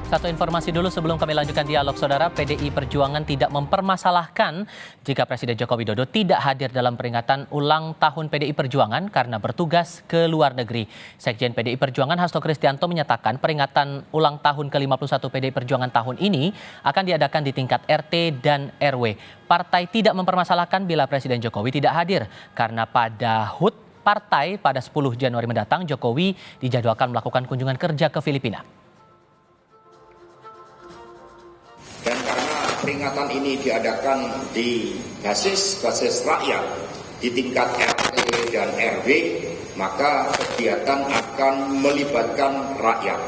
Satu informasi dulu sebelum kami lanjutkan dialog, Saudara. PDI Perjuangan tidak mempermasalahkan jika Presiden Joko Widodo tidak hadir dalam peringatan ulang tahun PDI Perjuangan karena bertugas ke luar negeri. Sekjen PDI Perjuangan Hasto Kristianto menyatakan peringatan ulang tahun ke-51 PDI Perjuangan tahun ini akan diadakan di tingkat RT dan RW. Partai tidak mempermasalahkan bila Presiden Jokowi tidak hadir karena pada HUT partai pada 10 Januari mendatang Jokowi dijadwalkan melakukan kunjungan kerja ke Filipina. Dan karena peringatan ini diadakan di basis rakyat di tingkat RT dan RW, maka kegiatan akan melibatkan rakyat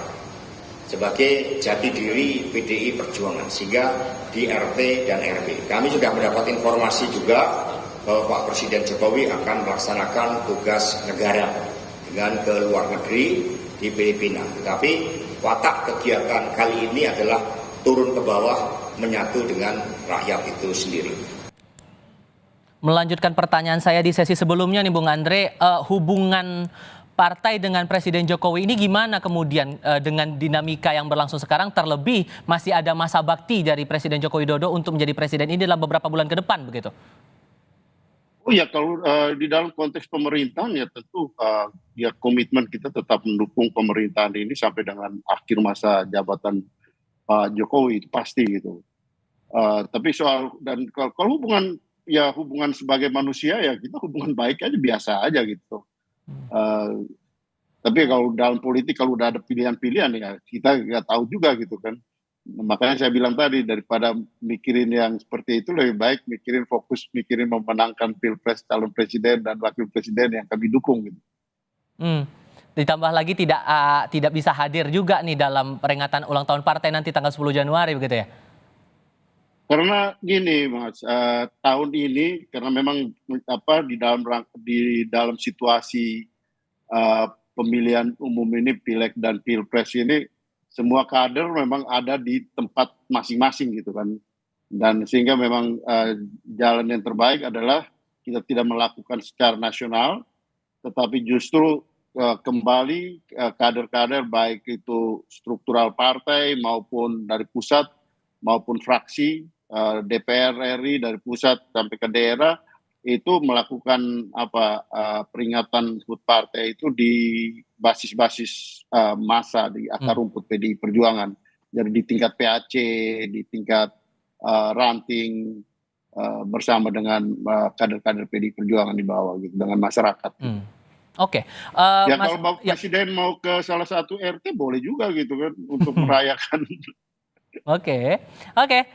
sebagai jati diri PDI Perjuangan, sehingga di RT dan RW. Kami sudah mendapat informasi juga bahwa Pak Presiden Jokowi akan melaksanakan tugas negara dengan ke luar negeri di Filipina. Tetapi watak kegiatan kali ini adalah turun ke bawah, menyatu dengan rakyat itu sendiri. Melanjutkan pertanyaan saya di sesi sebelumnya nih Bung Andre, hubungan partai dengan Presiden Jokowi ini gimana kemudian dengan dinamika yang berlangsung sekarang, terlebih masih ada masa bakti dari Presiden Joko Widodo untuk menjadi presiden ini dalam beberapa bulan ke depan begitu? Oh ya, kalau di dalam konteks pemerintahan ya tentu ya komitmen kita tetap mendukung pemerintahan ini sampai dengan akhir masa jabatan Pak Jokowi, itu pasti gitu. Tapi soal dan kalau hubungan sebagai manusia ya kita hubungan baik aja, biasa aja gitu. Tapi kalau dalam politik kalau udah ada pilihan-pilihan ya kita nggak tahu juga gitu kan. Makanya saya bilang tadi, daripada mikirin yang seperti itu lebih baik mikirin memenangkan pilpres calon presiden dan wakil presiden yang kami dukung gitu. Ditambah lagi tidak bisa hadir juga nih dalam peringatan ulang tahun partai nanti tanggal 10 Januari begitu ya? Karena gini Mas, tahun ini karena memang di dalam situasi pemilihan umum ini, pileg dan pilpres ini, semua kader memang ada di tempat masing-masing gitu kan. Dan sehingga memang jalan yang terbaik adalah kita tidak melakukan secara nasional, tetapi justru kembali kader-kader baik itu struktural partai maupun dari pusat maupun fraksi DPR RI dari pusat sampai ke daerah itu melakukan peringatan HUT partai itu di basis-basis massa di akar rumput PDI Perjuangan. Jadi di tingkat PAC, di tingkat ranting bersama dengan kader-kader PDI Perjuangan di bawah gitu, dengan masyarakat. Oke. Ya kalau Presiden mau ke salah satu RT boleh juga gitu kan untuk merayakan. Oke.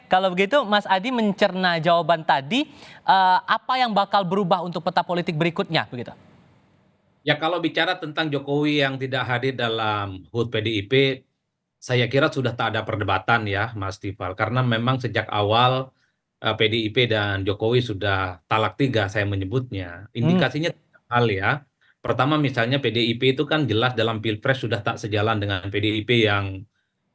Kalau begitu Mas Adi mencerna jawaban tadi, apa yang bakal berubah untuk peta politik berikutnya begitu? Ya kalau bicara tentang Jokowi yang tidak hadir dalam HUT PDIP, saya kira sudah tak ada perdebatan ya Mas Tifal, karena memang sejak awal PDIP dan Jokowi sudah talak tiga saya menyebutnya. Indikasinya hal ya. Pertama misalnya PDIP itu kan jelas dalam Pilpres sudah tak sejalan dengan PDIP yang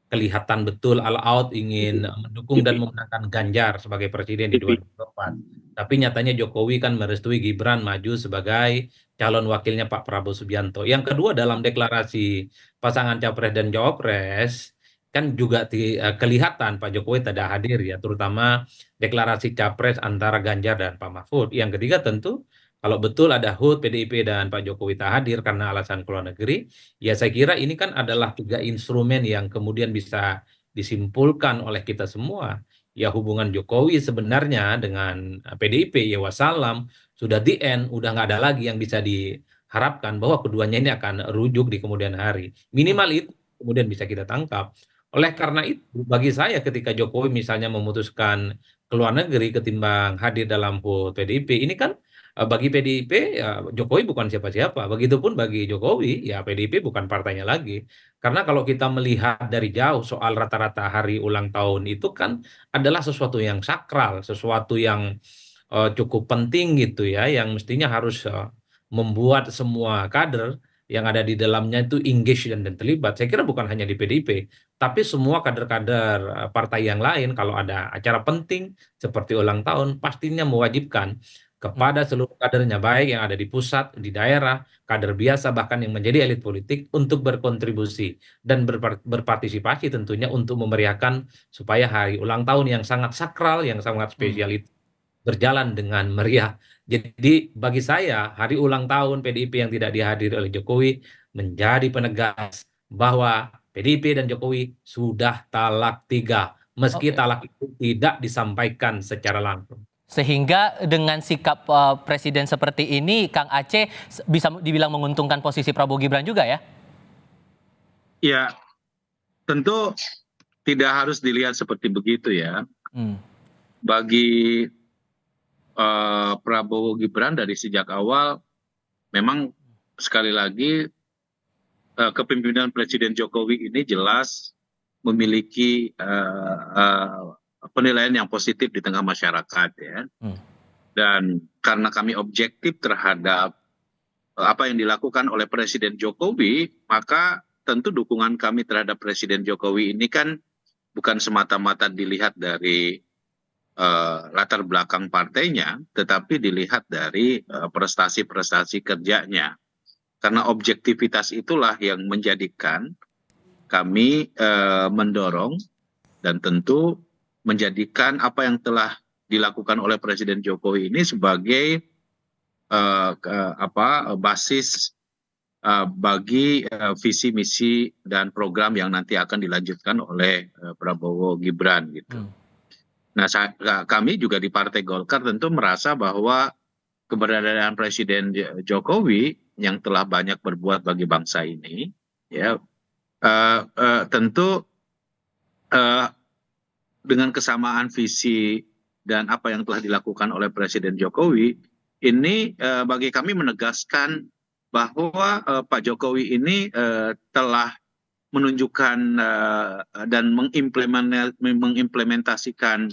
kelihatan betul all out ingin mendukung dan memenangkan Ganjar sebagai presiden di 2024. Tapi nyatanya Jokowi kan merestui Gibran maju sebagai calon wakilnya Pak Prabowo Subianto. Yang kedua dalam deklarasi pasangan Capres dan Cawapres kan juga kelihatan Pak Jokowi tidak hadir ya, terutama deklarasi Capres antara Ganjar dan Pak Mahfud. Yang ketiga tentu kalau betul ada HUT, PDIP dan Pak Jokowi tak hadir karena alasan keluar negeri, ya saya kira ini kan adalah tiga instrumen yang kemudian bisa disimpulkan oleh kita semua. Ya hubungan Jokowi sebenarnya dengan PDIP ya wassalam, sudah di end, udah nggak ada lagi yang bisa diharapkan bahwa keduanya ini akan rujuk di kemudian hari. Minimal itu kemudian bisa kita tangkap. Oleh karena itu bagi saya ketika Jokowi misalnya memutuskan keluar negeri ketimbang hadir dalam HUT PDIP, ini kan bagi PDIP ya Jokowi bukan siapa-siapa. Begitupun bagi Jokowi ya PDIP bukan partainya lagi. Karena kalau kita melihat dari jauh soal rata-rata hari ulang tahun itu kan adalah sesuatu yang sakral, sesuatu yang cukup penting gitu ya, yang mestinya harus membuat semua kader yang ada di dalamnya itu engage dan terlibat. Saya kira bukan hanya di PDIP, tapi semua kader-kader partai yang lain kalau ada acara penting seperti ulang tahun pastinya mewajibkan kepada seluruh kadernya, baik yang ada di pusat, di daerah, kader biasa, bahkan yang menjadi elit politik, untuk berkontribusi dan berpartisipasi tentunya untuk memeriahkan supaya hari ulang tahun yang sangat sakral, yang sangat Hmm. spesial itu berjalan dengan meriah. Jadi bagi saya, hari ulang tahun PDIP yang tidak dihadiri oleh Jokowi menjadi penegas bahwa PDIP dan Jokowi sudah talak tiga, meski Oke. talak itu tidak disampaikan secara langsung. Sehingga dengan sikap Presiden seperti ini, Kang Aceh bisa dibilang menguntungkan posisi Prabowo Gibran juga ya? Ya, tentu tidak harus dilihat seperti begitu ya. Hmm. Bagi Prabowo Gibran dari sejak awal memang sekali lagi kepemimpinan Presiden Jokowi ini jelas memiliki penilaian yang positif di tengah masyarakat ya. Hmm. Dan karena kami objektif terhadap apa yang dilakukan oleh Presiden Jokowi, maka tentu dukungan kami terhadap Presiden Jokowi ini kan bukan semata-mata dilihat dari latar belakang partainya, tetapi dilihat dari prestasi-prestasi kerjanya. Karena objektivitas itulah yang menjadikan kami mendorong dan tentu menjadikan apa yang telah dilakukan oleh Presiden Jokowi ini sebagai basis bagi visi misi dan program yang nanti akan dilanjutkan oleh Prabowo Gibran gitu. Nah, kami juga di Partai Golkar tentu merasa bahwa keberadaan Presiden Jokowi yang telah banyak berbuat bagi bangsa ini, ya tentu dengan kesamaan visi dan apa yang telah dilakukan oleh Presiden Jokowi, ini bagi kami menegaskan bahwa Pak Jokowi ini telah menunjukkan dan mengimplementasikan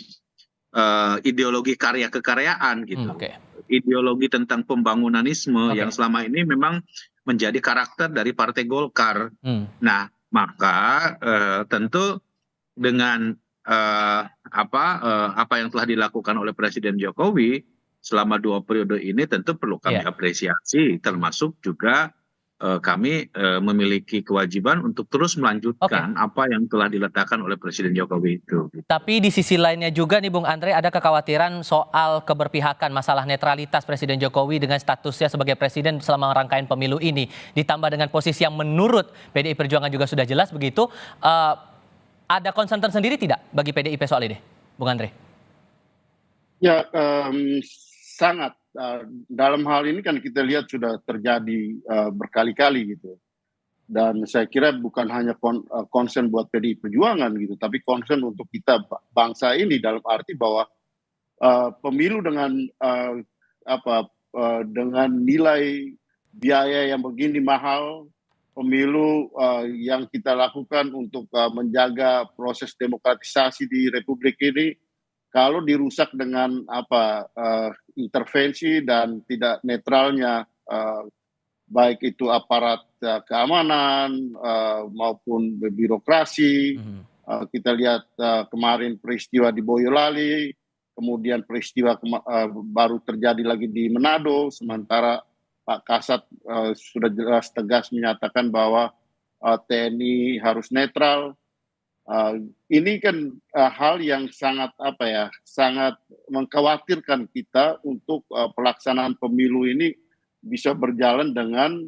ideologi karya kekaryaan gitu. Okay. Ideologi tentang pembangunanisme yang selama ini memang menjadi karakter dari Partai Golkar. Nah, maka tentu dengan apa yang telah dilakukan oleh Presiden Jokowi selama 2 periode ini tentu perlu kami apresiasi, termasuk juga kami memiliki kewajiban untuk terus melanjutkan apa yang telah diletakkan oleh Presiden Jokowi itu. Tapi di sisi lainnya juga nih Bung Andre, ada kekhawatiran soal keberpihakan, masalah netralitas Presiden Jokowi dengan statusnya sebagai presiden selama rangkaian pemilu ini. Ditambah dengan posisi yang menurut PDI Perjuangan juga sudah jelas begitu. Ada concern tersendiri tidak bagi PDIP soal ini, Bung Andre? Ya, sangat. Dalam hal ini kan kita lihat sudah terjadi berkali-kali gitu. Dan saya kira bukan hanya concern buat PDI Perjuangan gitu, tapi concern untuk kita bangsa ini dalam arti bahwa pemilu dengan dengan nilai biaya yang begini mahal, pemilu yang kita lakukan untuk menjaga proses demokratisasi di Republik ini, kalau dirusak dengan intervensi dan tidak netralnya baik itu aparat keamanan maupun birokrasi, kita lihat kemarin peristiwa di Boyolali, kemudian peristiwa baru terjadi lagi di Manado, sementara Pak Kasat sudah jelas tegas menyatakan bahwa TNI harus netral. Ini kan hal yang sangat sangat mengkhawatirkan kita untuk pelaksanaan pemilu ini bisa berjalan dengan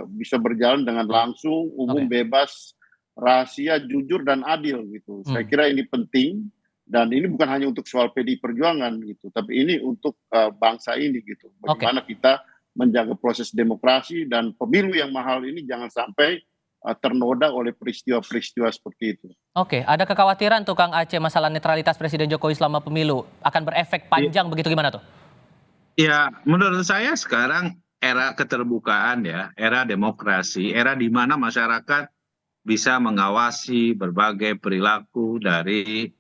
bisa berjalan dengan langsung, umum, bebas, rahasia, jujur dan adil gitu. Saya kira ini penting dan ini bukan hanya untuk soal PDI Perjuangan gitu, tapi ini untuk bangsa ini gitu. Bagaimana kita menjaga proses demokrasi dan pemilu yang mahal ini jangan sampai ternoda oleh peristiwa-peristiwa seperti itu. Oke, ada kekhawatiran tuh Kang Aceh masalah netralitas Presiden Jokowi selama pemilu akan berefek panjang begitu, gimana tuh? Ya, menurut saya sekarang era keterbukaan ya, era demokrasi, era di mana masyarakat bisa mengawasi berbagai perilaku dari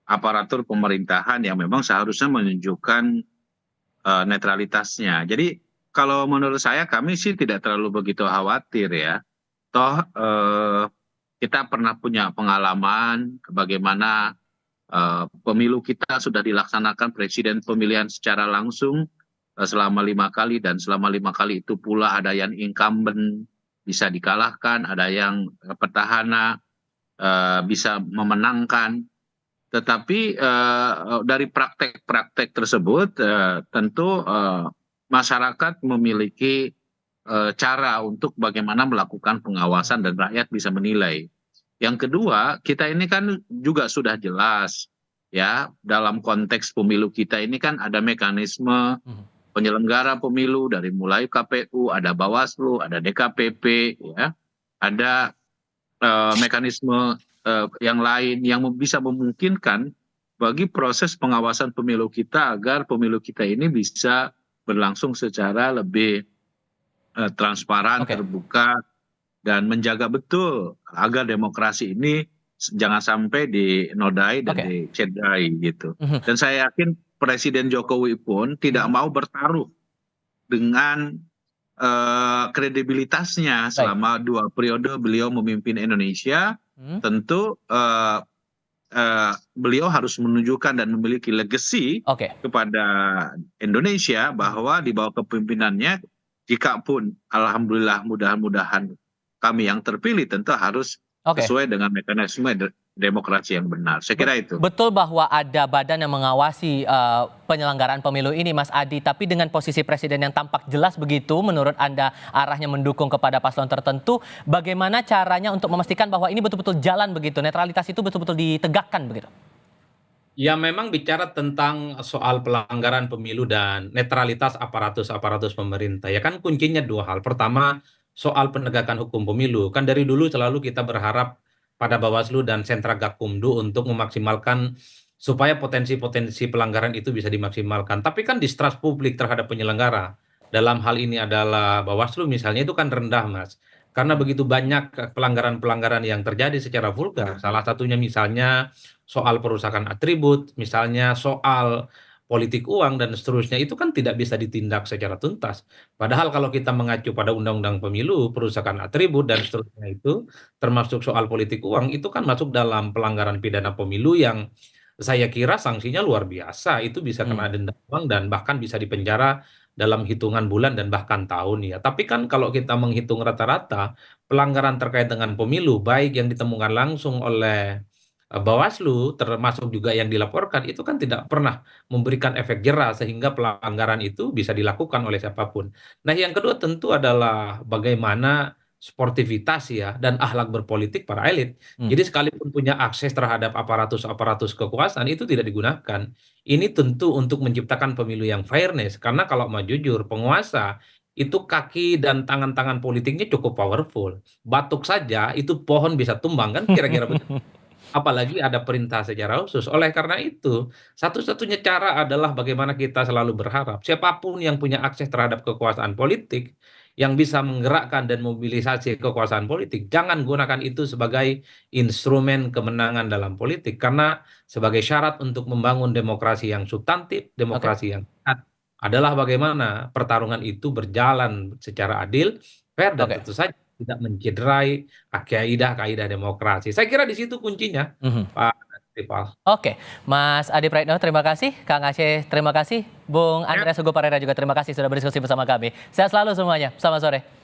aparatur pemerintahan yang memang seharusnya menunjukkan netralitasnya. Jadi kalau menurut saya kami sih tidak terlalu begitu khawatir ya. Toh kita pernah punya pengalaman bagaimana pemilu kita sudah dilaksanakan presiden pemilihan secara langsung selama 5 kali, dan selama 5 kali itu pula ada yang incumbent bisa dikalahkan, ada yang petahana bisa memenangkan. Tetapi dari praktek-praktek tersebut tentu masyarakat memiliki cara untuk bagaimana melakukan pengawasan dan rakyat bisa menilai. Yang kedua, kita ini kan juga sudah jelas ya, dalam konteks pemilu kita ini kan ada mekanisme penyelenggara pemilu dari mulai KPU, ada Bawaslu, ada DKPP, ya, ada mekanisme yang lain yang bisa memungkinkan bagi proses pengawasan pemilu kita agar pemilu kita ini bisa berlangsung secara lebih transparan, terbuka, dan menjaga betul agar demokrasi ini jangan sampai dinodai dan dicederai gitu. Dan saya yakin Presiden Jokowi pun tidak mau bertaruh dengan kredibilitasnya selama 2 periode beliau memimpin Indonesia. Tentu beliau harus menunjukkan dan memiliki legacy kepada Indonesia bahwa di bawah kepemimpinannya, jika pun alhamdulillah mudah-mudahan kami yang terpilih, tentu harus sesuai dengan mekanisme demokrasi yang benar. Saya kira itu. Betul bahwa ada badan yang mengawasi penyelenggaraan pemilu ini, Mas Adi, tapi dengan posisi presiden yang tampak jelas begitu, menurut Anda arahnya mendukung kepada paslon tertentu, bagaimana caranya untuk memastikan bahwa ini betul-betul jalan begitu, netralitas itu betul-betul ditegakkan begitu? Ya, memang bicara tentang soal pelanggaran pemilu dan netralitas aparatus pemerintah, ya kan kuncinya 2 hal. Pertama, soal penegakan hukum pemilu. Kan dari dulu selalu kita berharap pada Bawaslu dan Sentra Gakumdu untuk memaksimalkan supaya potensi-potensi pelanggaran itu bisa dimaksimalkan. Tapi kan distrust publik terhadap penyelenggara, dalam hal ini adalah Bawaslu misalnya, itu kan rendah, Mas. Karena begitu banyak pelanggaran-pelanggaran yang terjadi secara vulgar. Salah satunya misalnya soal perusakan atribut, misalnya soal politik uang dan seterusnya, itu kan tidak bisa ditindak secara tuntas. Padahal kalau kita mengacu pada undang-undang pemilu, perusakan atribut dan seterusnya itu termasuk soal politik uang, itu kan masuk dalam pelanggaran pidana pemilu yang saya kira sanksinya luar biasa. Itu bisa kena denda uang dan bahkan bisa dipenjara dalam hitungan bulan dan bahkan tahun ya. Tapi kan kalau kita menghitung rata-rata pelanggaran terkait dengan pemilu, baik yang ditemukan langsung oleh Bawaslu termasuk juga yang dilaporkan, itu kan tidak pernah memberikan efek jera sehingga pelanggaran itu bisa dilakukan oleh siapapun. Nah, yang kedua tentu adalah bagaimana sportivitas ya dan akhlak berpolitik para elit. Jadi sekalipun punya akses terhadap aparatus-aparatus kekuasaan itu tidak digunakan. Ini tentu untuk menciptakan pemilu yang fairness, karena kalau mau jujur, penguasa itu kaki dan tangan-tangan politiknya cukup powerful. Batuk saja itu pohon bisa tumbang, kan kira-kira begitu. Apalagi ada perintah secara khusus. Oleh karena itu, satu-satunya cara adalah bagaimana kita selalu berharap siapapun yang punya akses terhadap kekuasaan politik, yang bisa menggerakkan dan mobilisasi kekuasaan politik, jangan gunakan itu sebagai instrumen kemenangan dalam politik. Karena sebagai syarat untuk membangun demokrasi yang substantif, demokrasi yang sehat, adalah bagaimana pertarungan itu berjalan secara adil, fair, dan tentu saja tidak mencederai kaidah-kaidah demokrasi. Saya kira di situ kuncinya, Pak Tifal. Oke, Mas Adi Praetno, terima kasih. Kang Aceh, terima kasih. Bung Andreas Hugo Parera juga terima kasih sudah berdiskusi bersama kami. Sehat selalu semuanya. Selamat sore.